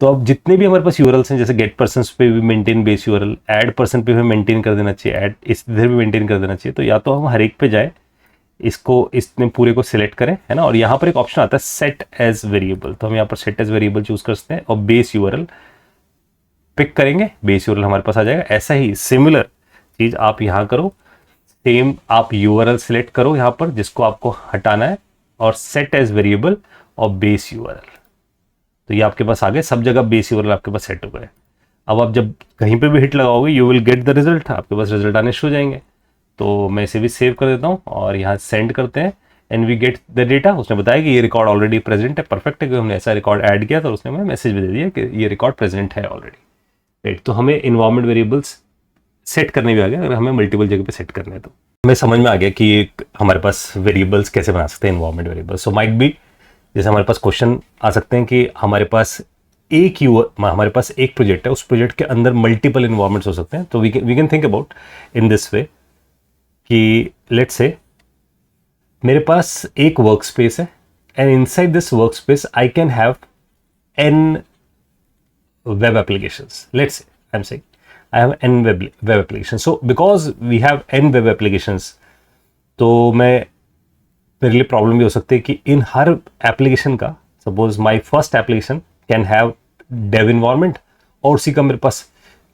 तो अब जितने भी हमारे पास यूआरएल्स हैं, जैसे गेट पर्सन्स पे भी maintain base URL, add person पे भी मेंटेन कर देना चाहिए, ऐड इधर भी मेंटेन कर देना चाहिए। तो या तो हम हर एक पे जाए, इसको इसने पूरे को सिलेक्ट करें, है ना, और यहाँ पर एक ऑप्शन आता है सेट एज वेरिएबल, तो हम यहाँ पर सेट एज वेरिएबल चूज कर सकते हैं और बेस यूआरएल पिक करेंगे, बेस यूआरएल हमारे पास आ जाएगा। ऐसा ही सिमिलर चीज आप यहाँ करो, सेम आप यूआरएल सिलेक्ट करो यहाँ पर जिसको आपको हटाना है और सेट एज वेरिएबल और बेस यूआरएल, तो ये आपके पास आ गए, सब जगह बेस यूआरएल आपके पास सेट हो गए। अब आप जब कहीं पे भी हिट लगाओगे you will get the result, आपके पास रिजल्ट आने शुरू हो जाएंगे। तो मैं इसे भी सेव कर देता हूँ और यहाँ सेंड करते हैं and we get the data. उसने बताया कि ये रिकॉर्ड ऑलरेडी प्रेजेंट है, परफेक्ट है, क्योंकि हमने ऐसा रिकॉर्ड ऐड किया तो उसने हमें मैसेज भी दे दिया कि ये रिकॉर्ड प्रेजेंट है ऑलरेडी, राइट। तो हमें इन्वायरमेंट वेरिएबल्स सेट करने भी आ गया, अगर हमें मल्टीपल जगह पे सेट करने हैं तो हमें समझ में आ गया कि हमारे पास वेरिएबल्स कैसे बना सकते हैं environment variables. So might be, जैसे हमारे पास क्वेश्चन आ सकते हैं कि हमारे पास हमारे पास एक प्रोजेक्ट है, उस प्रोजेक्ट के अंदर मल्टीपल इन्वायरमेंट्स हो सकते हैं। तो we can think about in this way कि लेट्स से मेरे पास एक वर्क स्पेस है and inside this work space I can have n web applications. Let's say I'm saying I have n web applications. So because we have n web applications, तो मेरे लिए problem भी हो सकती है कि इन हर एप्लीकेशन का, suppose my first application can have dev environment और उसी का मेरे पास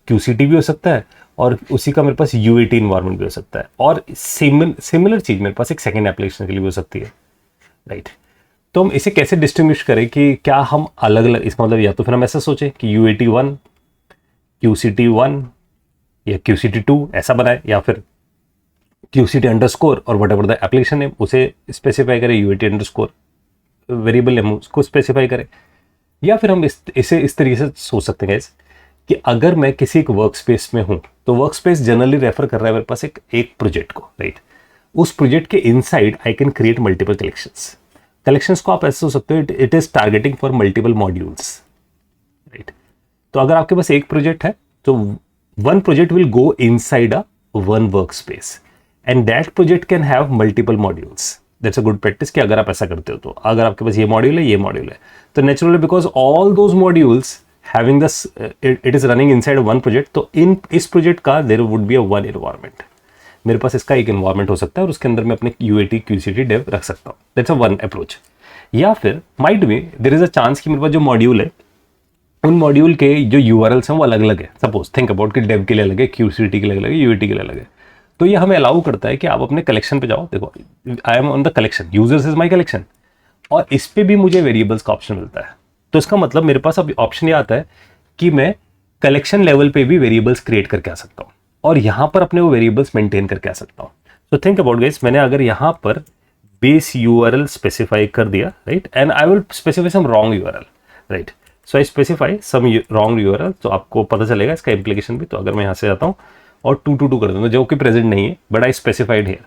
QCT भी हो सकता है और उसी का मेरे पास UAT इन्वायरमेंट भी हो सकता है, और सिमिलर चीज मेरे पास एक सेकेंड एप्लीकेशन के लिए भी हो सकती है, राइट। तो हम इसे कैसे डिस्टिंग्विश करें कि क्या हम अलग अलग, इसका मतलब या तो फिर हम ऐसा सोचें कि UAT 1 QCT 1 या QCT 2 ऐसा बनाए, या फिर QCT अंडरस्कोर और what ever the application name उसे स्पेसिफाई करें, UAT अंडरस्कोर वेरिएबल नेम उसको स्पेसिफाई करें। या फिर हम इसे इस तरीके से सोच सकते हैं कि अगर मैं किसी एक वर्क स्पेस में हूं तो वर्क स्पेस जनरली रेफर कर रहा है मेरे पास एक प्रोजेक्ट को, राइट। उस प्रोजेक्ट के inside I can create multiple collections को आप ऐसे सोच सकते हो, it is targeting for multiple modules, right. तो अगर आपके पास एक प्रोजेक्ट है तो one project will go inside a one work space and that project can have multiple modules. That's a good practice कि अगर आप ऐसा करते हो तो अगर आपके पास ये मॉड्यूल है, ये मॉड्यूल है, तो naturally because all those modules having this it is running inside one project, तो इस प्रोजेक्ट का there would be a one environment. मेरे पास इसका एक एनवायरनमेंट हो सकता है और उसके अंदर मैं अपने UAT QCT डेव रख सकता हूँ। That's a one approach. या फिर might be there is a chance कि मेरे पास जो मॉड्यूल है उन मॉड्यूल के जो URLs हैं वो अलग अलग है। सपोज थिंक अबाउट कि डेव के लिए अलग है, QCT के लिए अलग है, UAT के लिए अलग है। तो ये हमें अलाउ करता है कि आप अपने कलेक्शन पे जाओ, देखो I am on the collection, users is my collection, और इस पे भी मुझे वेरिएबल्स का ऑप्शन मिलता है। तो इसका मतलब मेरे पास अब ऑप्शन ये आता है कि मैं कलेक्शन लेवल पे भी वेरिएबल्स क्रिएट करके आ सकता हूँ और यहाँ पर अपने वो वेरिएबल्स मेंटेन करके आ सकता हूँ। तो थिंक अबाउट गाइस, मैंने अगर यहाँ पर बेस URL स्पेसिफाई कर दिया, right, and I will specify some wrong URL, right. So I specify some wrong URL, तो आपको पता चलेगा इसका इम्प्लीकेशन भी। तो अगर मैं यहाँ से जाता हूँ और 222 कर दूंगा जो कि प्रेजेंट नहीं है बट आई स्पेसिफाइड हियर,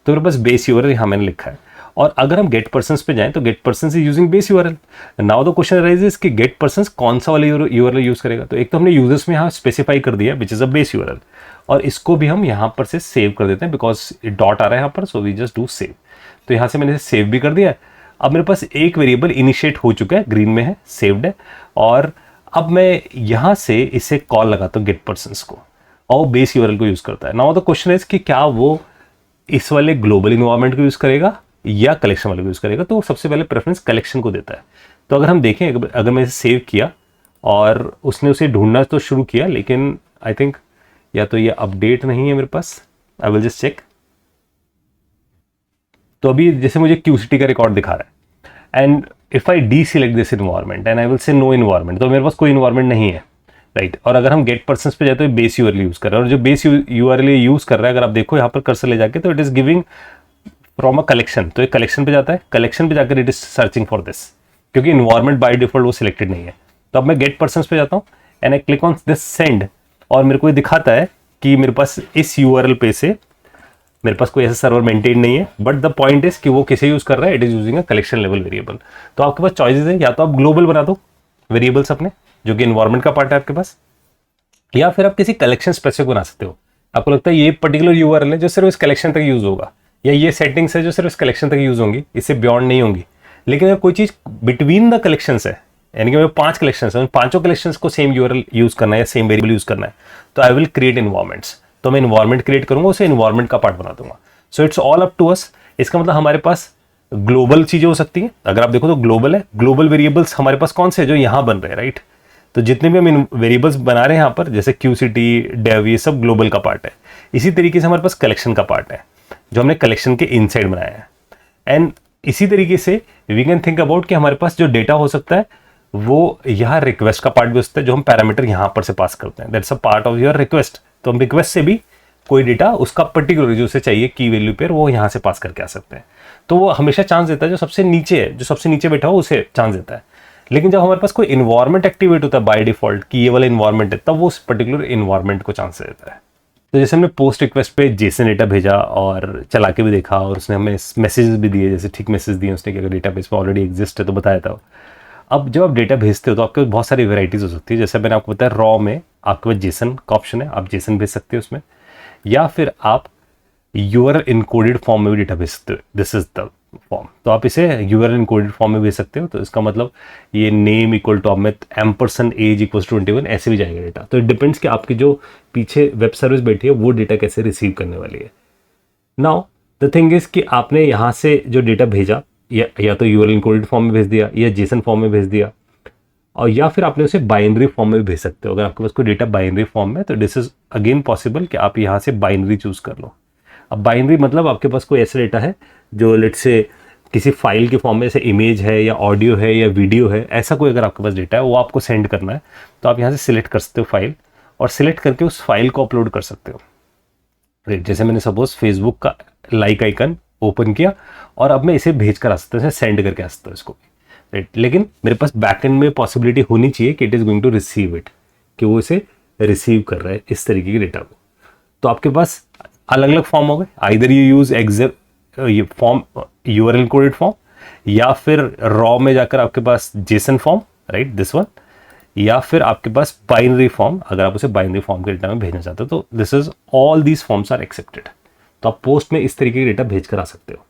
तो मेरे पास बेस URL यहाँ मैंने लिखा है। और अगर हम गेट पर्सन्स पे जाएं तो get persons is using base URL। Now the question arises कि गेट पर्सन्स कौन सा वाला URL यूज करेगा। तो एक तो हमने यूजर्स में यहाँ स्पेसिफाई कर दिया which is a base URL, और इसको भी हम यहाँ पर से सेव कर देते हैं बिकॉज डॉट आ रहा है यहाँ पर, so we just do save. तो यहाँ से मैंने सेव भी कर दिया। अब मेरे पास एक वेरिएबल इनिशिएट हो चुका है, ग्रीन में है, सेव्ड है, और अब मैं यहाँ से इसे कॉल लगाता हूँ गेट पर्सन्स को और बेस URL को यूज करता है। नाउ द क्वेश्चन इज कि क्या वो इस वाले ग्लोबल इन्वायरमेंट को यूज करेगा या कलेक्शन वाले को यूज करेगा। तो सबसे पहले प्रेफरेंस कलेक्शन को देता है। तो अगर हम देखें, अगर मैं इसे सेव किया और उसने उसे ढूंढना तो शुरू किया, लेकिन आई थिंक या तो ये अपडेट नहीं है मेरे पास, आई विल जस्ट चेक। तो अभी जैसे मुझे QCT का रिकॉर्ड दिखा रहा है and if I deselect this environment and I will say no environment, तो मेरे पास कोई इन्वायरमेंट नहीं है, राइट। और अगर हम गेट पर्सन्स पे जाए तो बेस URL यूज कर रहा है, और जो बेस URL यूज कर रहा है अगर आप देखो यहाँ पर कर्सर ले जाके, तो it is giving from a collection. तो एक कलेक्शन पे जाता है, कलेक्शन पे जाकर it is searching for this, क्योंकि इन्वायरमेंट बाय डिफॉल्ट वो सिलेक्टेड नहीं है। तो अब मैं गेट पर्सन्स पे जाता हूँ and I click on this send, और मेरे को ये दिखाता है कि मेरे पास इस URL पे से मेरे पास कोई ऐसा सर्वर मेंटेन नहीं है, बट द पॉइंट इज कि वो किसे यूज कर रहा है, it is using a collection level variable. तो आपके पास चॉइसेस है, या तो आप ग्लोबल बना दो वेरिएबल्स अपने जो कि इन्वायरमेंट का पार्ट है आपके पास, या फिर आप किसी कलेक्शन स्पेसिफिक बना सकते हो। आपको लगता है ये पर्टिकुलर URL है जो सिर्फ इस कलेक्शन तक यूज होगा, या ये सेटिंग्स है जो सिर्फ इस कलेक्शन तक यूज होंगी, इससे बियॉन्ड नहीं होंगी। लेकिन अगर कोई चीज बिटवीन द कलेक्शंस है, यानी कि मेरे 5 कलेक्शन है, पांचों कलेक्शन को सेम यूआरएल यूज करना है या सेम वेरिएबल यूज करना है, तो आई विल क्रिएट इन्वायरमेंट्स। तो मैं इन्वायरमेंट क्रिएट करूंगा, उसे इन्वायरमेंट का पार्ट बना दूंगा। So it's all up to us. इसका मतलब हमारे पास ग्लोबल चीजें हो सकती हैं, अगर आप देखो तो ग्लोबल है, ग्लोबल वेरिएबल्स हमारे पास कौन से हैं जो यहाँ बन रहे हैं, राइट। तो जितने भी हम वेरिएबल्स बना रहे हैं यहाँ पर, जैसे क्यूसिटी, डेव, ये सब ग्लोबल का पार्ट है। इसी तरीके से हमारे पास कलेक्शन का पार्ट है जो हमने कलेक्शन के इनसाइड बनाया है। एंड इसी तरीके से वी कैन थिंक अबाउट कि हमारे पास जो डेटा हो सकता है वो यहाँ रिक्वेस्ट का पार्ट भी हो सकता है, जो हम पैरामीटर यहाँ पर से पास करते हैं, that's a part of your request. तो हम रिक्वेस्ट से भी कोई डेटा उसका पर्टिकुलर जो उसे चाहिए की वैल्यू पर, वो यहाँ से पास करके आ सकते हैं। तो वो हमेशा चांस देता है जो सबसे नीचे है, जो सबसे नीचे बैठा हो उसे चांस देता है। लेकिन जब हमारे पास कोई इन्वायरमेंट एक्टिवेट होता है बाय डिफॉल्ट कि ये वाला इन्वायरमेंट है, तब वो उस पर्टिकुलर इन्वायरमेंट को चांस देता है। तो जैसे हमने पोस्ट रिक्वेस्ट पे जेसन डेटा भेजा और चला के भी देखा, और उसने हमें मैसेजेस भी दिए, जैसे ठीक मैसेज दिए उसने कि अगर डेटाबेस में ऑलरेडी एग्जिस्ट है तो बताया था। अब जब आप डेटा भेजते हो तो आपके बहुत सारी वेराइटीज़ हो सकती है। जैसे मैंने आपको बताया रॉ में आपके पास जेसन का ऑप्शन है, आप जेसन भेज सकते हो उसमें, या फिर आप यूआरएल इनकोडेड फॉर्म में भी डेटा भेज सकते हो। दिस इज द फॉर्म, तो आप इसे यूआरएल इनकोडेड फॉर्म में भेज सकते हो। तो इसका मतलब ये name equal to Amit ampersand age equal to 21 ऐसे भी जाएगा डेटा। तो इट डिपेंड्स कि आपकी जो पीछे वेब सर्विस बैठी है वो डेटा कैसे रिसीव करने वाली है। नाउ द थिंग इज कि आपने यहाँ से जो डेटा भेजा, या तो यूआरएल इनकोडेड फॉर्म में भेज दिया, या जेसन फॉर्म में भेज दिया, और या फिर आपने उसे बाइनरी फॉर्म में भी भेज सकते हो। अगर आपके पास कोई डेटा बाइनरी फॉर्म में, तो दिस इज अगेन पॉसिबल कि आप यहाँ से बाइनरी चूज कर लो। अब बाइनरी मतलब आपके पास कोई ऐसा डेटा है जो लेट से किसी फाइल के फॉर्म में, जैसे इमेज है या ऑडियो है या वीडियो है, ऐसा कोई अगर आपके पास डेटा है वो आपको सेंड करना है, तो आप यहाँ से सिलेक्ट कर सकते हो फाइल, और सिलेक्ट करके उस फाइल को अपलोड कर सकते हो, राइट। जैसे मैंने सपोज फेसबुक का लाइक आइकन ओपन किया और अब मैं इसे भेज कर आ सकता हूँ, सेंड करके आ सकता हूँ इसको, राइट। लेकिन मेरे पास बैकएंड में पॉसिबिलिटी होनी चाहिए कि it is going to receive it, कि वो इसे रिसीव कर रहा है इस तरीके के डेटा को। तो आपके पास अलग अलग फॉर्म हो गए, आइदर यू यूज ये फॉर्म यूआरएल कोडेड फॉर्म, या फिर रॉ में जाकर आपके पास JSON form, right, this one, या फिर आपके पास बाइनरी फॉर्म, अगर आप उसे बाइनरी फॉर्म के डेटा में भेजना चाहते हो। तो this is all these forms are accepted. तो आप पोस्ट में इस तरीके के डेटा भेज कर आ सकते हो।